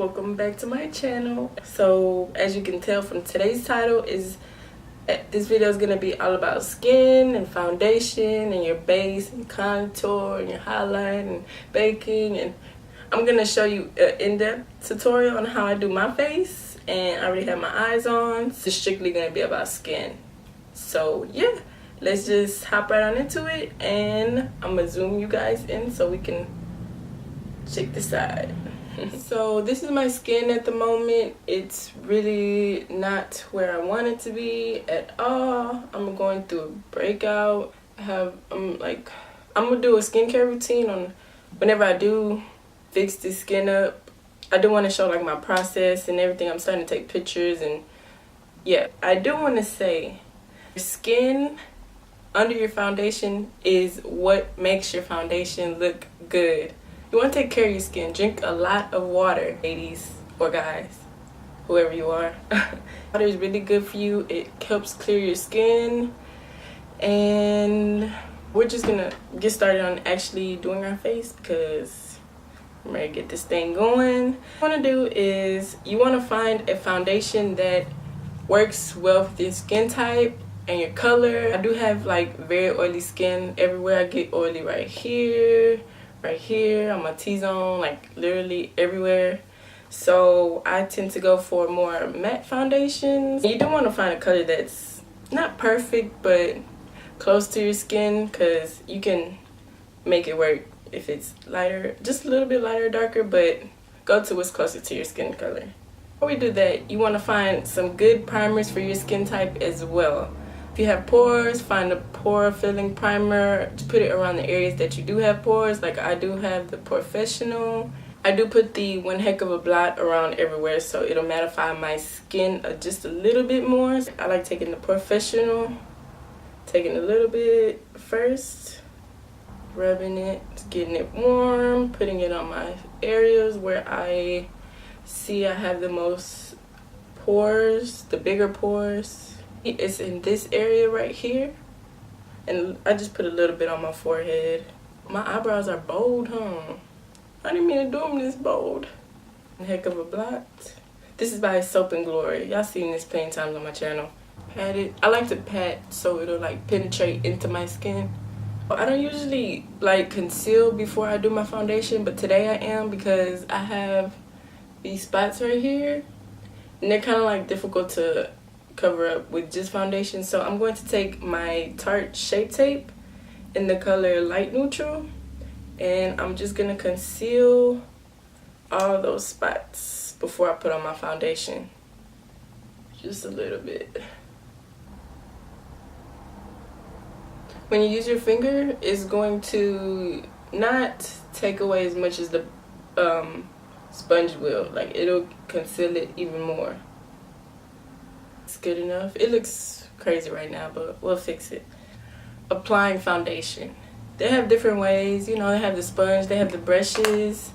welcome back to my channel. So as you can tell from today's title, is this video is gonna be all about skin and foundation and your base and contour and your highlight and baking, and I'm gonna show you an in-depth tutorial on how I do my face, and I already have my eyes on. It's strictly gonna be about skin. So yeah, let's just hop right on into it, and I'm gonna zoom you guys in so we can check this out. So this is my skin at the moment. It's really not where I want it to be at all. I'm going through a breakout. I'm gonna do a skincare routine on whenever I do fix this skin up. I do want to show like my process and everything. I'm starting to take pictures, and yeah, I do want to say skin under your foundation is what makes your foundation look good. You want to take care of your skin. Drink a lot of water, ladies or guys, whoever you are. Water is really good for you. It helps clear your skin. And we're just gonna get started on actually doing our face because I'm ready to get this thing going. What you want to do is you want to find a foundation that works well with your skin type and your color. I do have like very oily skin everywhere. I get oily right here on my T-zone, like literally everywhere. So I tend to go for more matte foundations. You do want to find a color that's not perfect but close to your skin, because you can make it work if it's lighter, just a little bit lighter or darker, but go to what's closer to your skin color. Before we do that, you want to find some good primers for your skin type as well. If you have pores, find a pore filling primer to put it around the areas that you do have pores. Like I do have the Professional. I do put the One Heck of a Blot around everywhere, so it'll mattify my skin just a little bit more. I like taking the Professional, taking a little bit first, rubbing it, getting it warm, putting it on my areas where I see I have the most pores, the bigger pores. It's in this area right here, and I just put a little bit on my forehead. My eyebrows are bold, huh? I didn't mean to do them this bold. Heck of a Blot. This is by Soap and Glory. Y'all seen this plenty times on my channel. Pat it. I like to pat so it'll like penetrate into my skin. I don't usually like conceal before I do my foundation, but today I am because I have these spots right here, and they're kind of like difficult to cover up with just foundation. So I'm going to take my Tarte Shape Tape in the color Light Neutral, and I'm just gonna conceal all those spots before I put on my foundation. Just a little bit. When you use your finger, it's going to not take away as much as the sponge will. Like it'll conceal it even more. It's good enough. It looks crazy right now, but we'll fix it. Applying foundation. They have different ways. You know, they have the sponge, they have the brushes.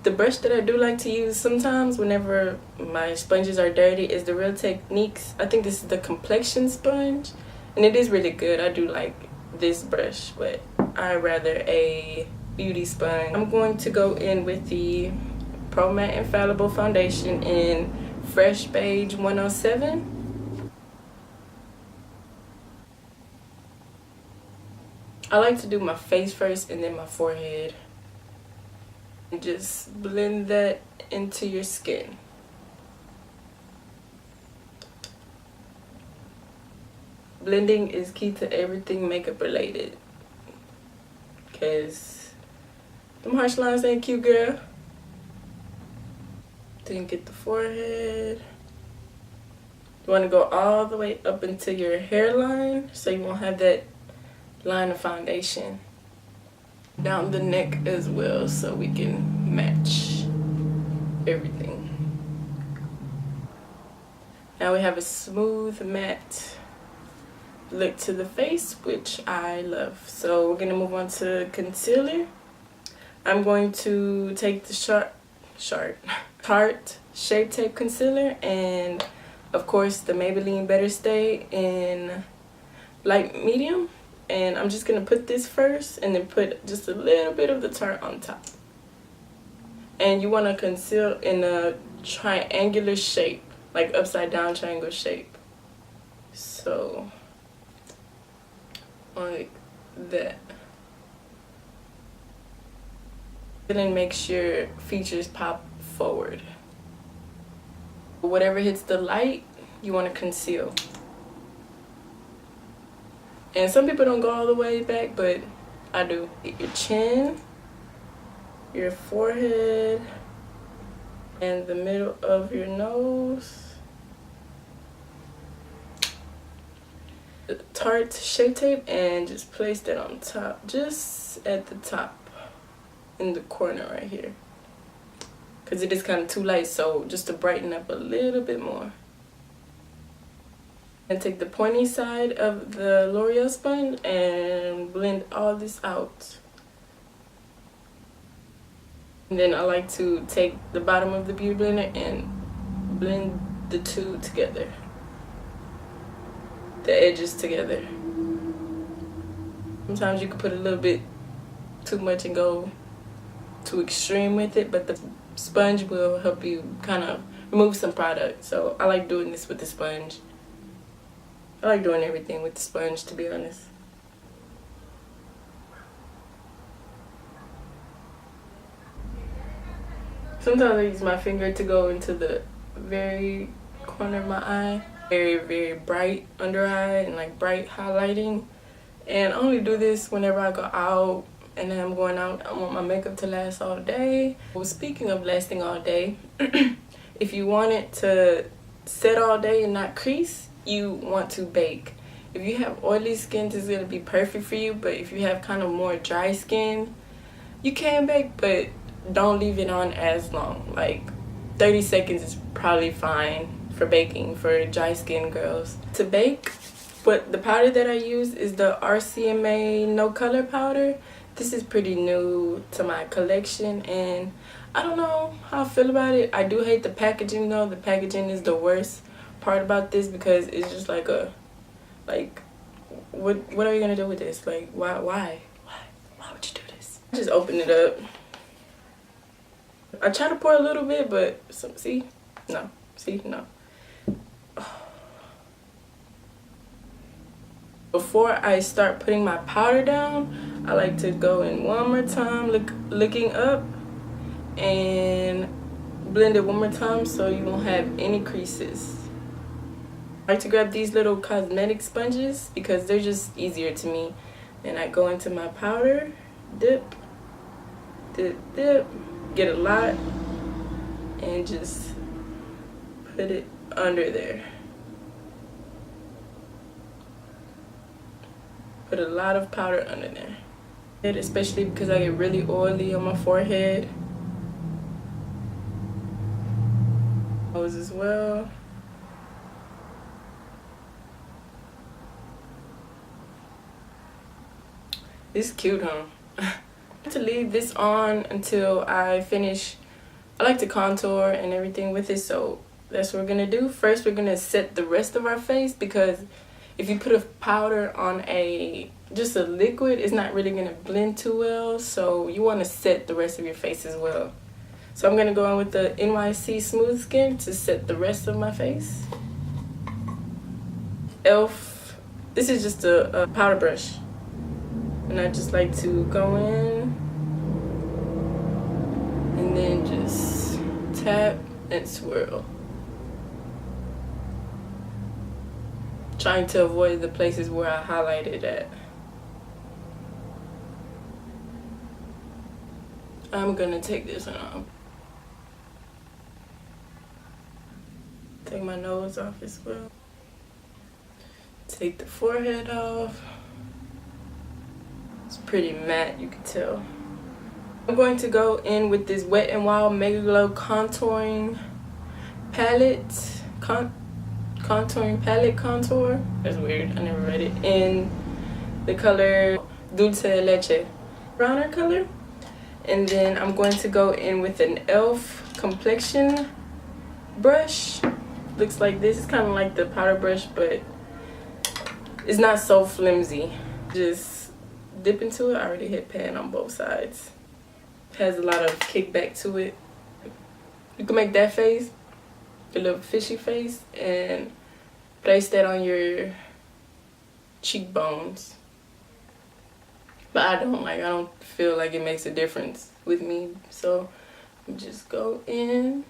The brush that I do like to use sometimes whenever my sponges are dirty is the Real Techniques. I think this is the complexion sponge, and it is really good. I do like this brush, but I rather a beauty sponge. I'm going to go in with the Pro Matte Infallible Foundation in Fresh Beige 107. I like to do my face first and then my forehead. And just blend that into your skin. Blending is key to everything makeup related, because them harsh lines ain't cute, girl. Then get the forehead. You want to go all the way up into your hairline so you won't have that line of foundation. Down the neck as well so we can match everything. Now we have a smooth matte look to the face, which I love. So we're going to move on to concealer. I'm going to take the Tarte Shape Tape Concealer, and of course the Maybelline Better Stay in light medium. And I'm just going to put this first and then put just a little bit of the Tarte on top. And you want to conceal in a triangular shape, like upside down triangle shape. So like that. And then make sure features pop forward. Whatever hits the light, you want to conceal. And some people don't go all the way back, but I do. Your chin, your forehead, and the middle of your nose. Tarte Shape Tape, and just place that on top, just at the top in the corner right here, because it is kind of too light, so just to brighten up a little bit more. And take the pointy side of the L'Oreal sponge and blend all this out. And then I like to take the bottom of the beauty blender and blend the two together, the edges together. Sometimes you can put a little bit too much and go too extreme with it, but the sponge will help you kind of remove some product. So I like doing this with the sponge. I like doing everything with the sponge, to be honest. Sometimes I use my finger to go into the very corner of my eye. Very, very bright under eye and like bright highlighting. And I only do this whenever I go out and then I'm going out. I want my makeup to last all day. Well, speaking of lasting all day, if you want it to set all day and not crease, you want to bake. If you have oily skin, this is going to be perfect for you, but if you have kind of more dry skin, you can bake, but don't leave it on as long. Like 30 seconds is probably fine for baking for dry skin girls. To bake, but the powder that I use is the RCMA No Color powder. This is pretty new to my collection and I don't know how I feel about it. I do hate the packaging though. The packaging is the worst part about this because it's just like a, like, what are you gonna do with this? Like, why would you do this? I just open it up. I try to pour a little bit, but see, no. Before I start putting my powder down, I like to go in one more time, looking up, and blend it one more time so you won't have any creases. I like to grab these little cosmetic sponges because they're just easier to me. And I go into my powder, dip, get a lot, and just put it under there. Put a lot of powder under there. Especially because I get really oily on my forehead. Nose as well. It's cute, huh? To leave this on until I finish. I like to contour and everything with it, so that's what we're gonna do. First, we're gonna set the rest of our face because if you put a powder on just a liquid, it's not really gonna blend too well. So you want to set the rest of your face as well. So I'm gonna go in with the NYC Smooth Skin to set the rest of my face. Elf. This is just a powder brush. And I just like to go in and then just tap and swirl. Trying to avoid the places where I highlighted at. I'm gonna take this one off. Take my nose off as well. Take the forehead off. It's pretty matte, you can tell. I'm going to go in with this Wet n Wild Mega Glow contouring palette. Contouring palette contour. That's weird, I never read it. In the color Dulce Leche. Browner color. And then I'm going to go in with an e.l.f. complexion brush. Looks like this. It's kind of like the powder brush, but it's not so flimsy. Just dip into it. I already hit pan on both sides. It has a lot of kickback to it. You can make that face, the little fishy face, and place that on your cheekbones. But I don't feel like it makes a difference with me. So just go in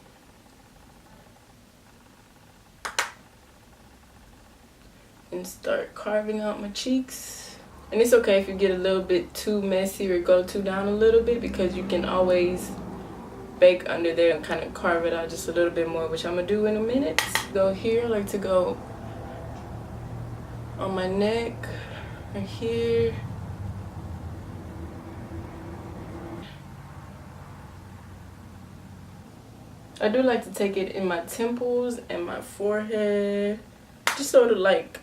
and start carving out my cheeks. And it's okay if you get a little bit too messy or go too down a little bit, because you can always bake under there and kind of carve it out just a little bit more, which I'm gonna do in a minute. Go here, I like to go on my neck, right here. I do like to take it in my temples and my forehead, just sort of like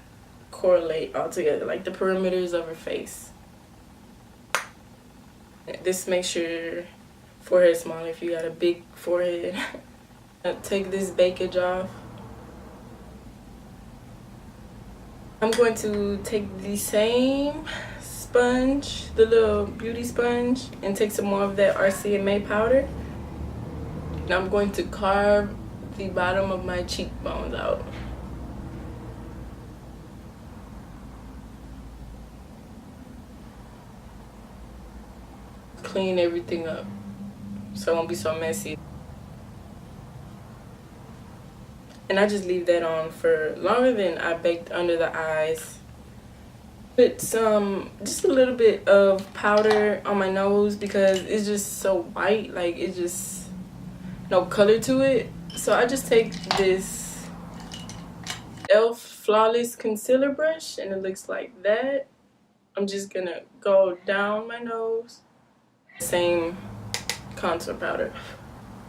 correlate all together, like the perimeters of her face. This makes your forehead smaller if you got a big forehead. Take this bakage off. I'm going to take the same sponge, the little beauty sponge, and take some more of that RCMA powder. And I'm going to carve the bottom of my cheekbones out. Clean everything up so it won't be so messy. And I just leave that on for longer than I baked under the eyes. Put just a little bit of powder on my nose because it's just so white, like it's just no color to it. So I just take this e.l.f. Flawless Concealer brush and it looks like that. I'm just gonna go down my nose. Same contour powder.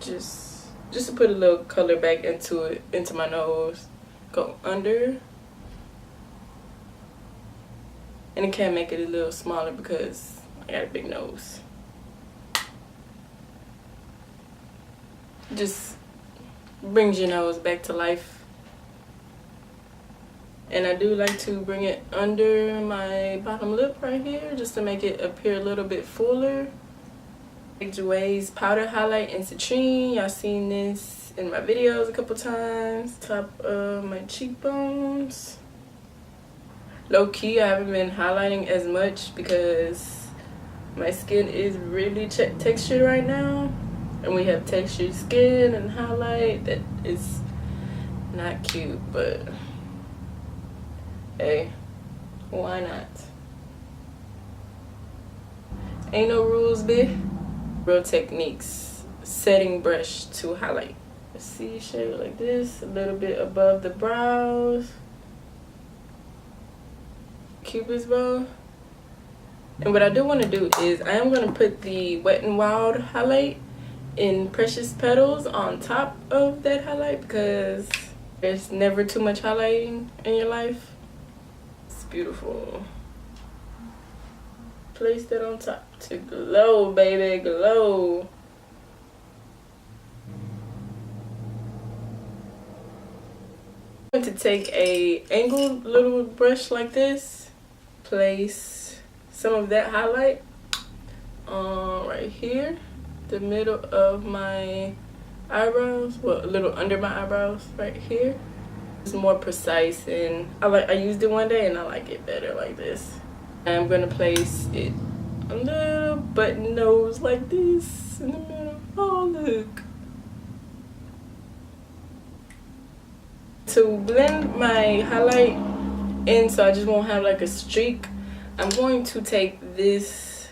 Just to put a little color back into it, into my nose. Go under. And it can make it a little smaller because I got a big nose. Just brings your nose back to life. And I do like to bring it under my bottom lip right here just to make it appear a little bit fuller. Jouer's powder highlight in citrine. Y'all seen this in my videos a couple times. Top of my cheekbones. Low key, I haven't been highlighting as much because my skin is really textured right now. And we have textured skin and highlight that is not cute, but hey, why not? Ain't no rules, bitch. Real techniques. Setting brush to highlight. See, shade like this, a little bit above the brows. Cupid's bow. And what I do want to do is I am going to put the Wet n Wild highlight in Precious Petals on top of that highlight because there's never too much highlighting in your life. It's beautiful. Place that on top to glow, baby, glow. I'm going to take a angled little brush like this, place some of that highlight right here, the middle of my eyebrows, well, a little under my eyebrows right here. It's more precise, and I used it one day and I like it better like this. I'm gonna place it a little button nose like this in the middle. Oh, look. To blend my highlight in so I just won't have like a streak, I'm going to take this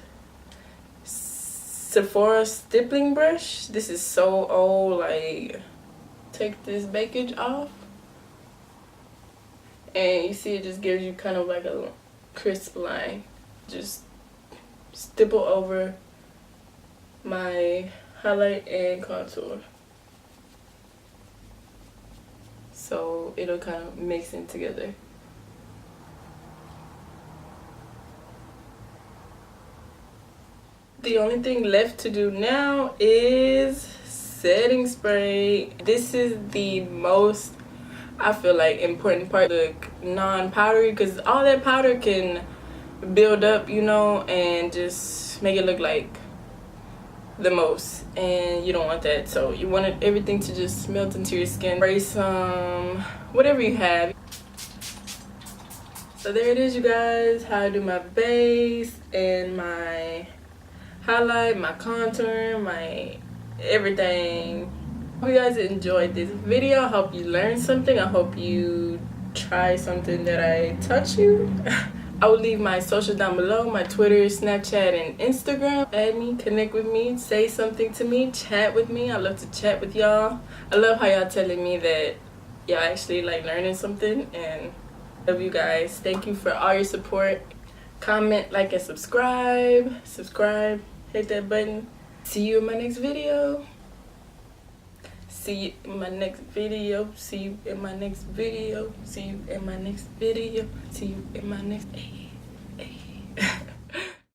Sephora stippling brush. This is so old, like, take this bakage off. And you see it just gives you kind of like a crisp line. Just stipple over my highlight and contour, so it'll kind of mix in together. The only thing left to do now is setting spray. This is the most, I feel like, important part, the non-powdery, because all that powder can build up, you know, and just make it look like the most, and you don't want that. So you want everything to just melt into your skin. Spray some whatever you have. So there it is, you guys, how I do my base and my highlight, my contour, my everything. Hope you guys enjoyed this video. I hope you learned something. I hope you try something that I taught you. I will leave my socials down below, my Twitter, Snapchat, and Instagram. Add me, connect with me, say something to me, chat with me. I love to chat with y'all. I love how y'all telling me that y'all actually like learning something, and love you guys. Thank you for all your support. Comment, like, and subscribe. Hit that button. See you in my next video. See you in my next video. See you in my next video. See you in my next video. See you in my next video.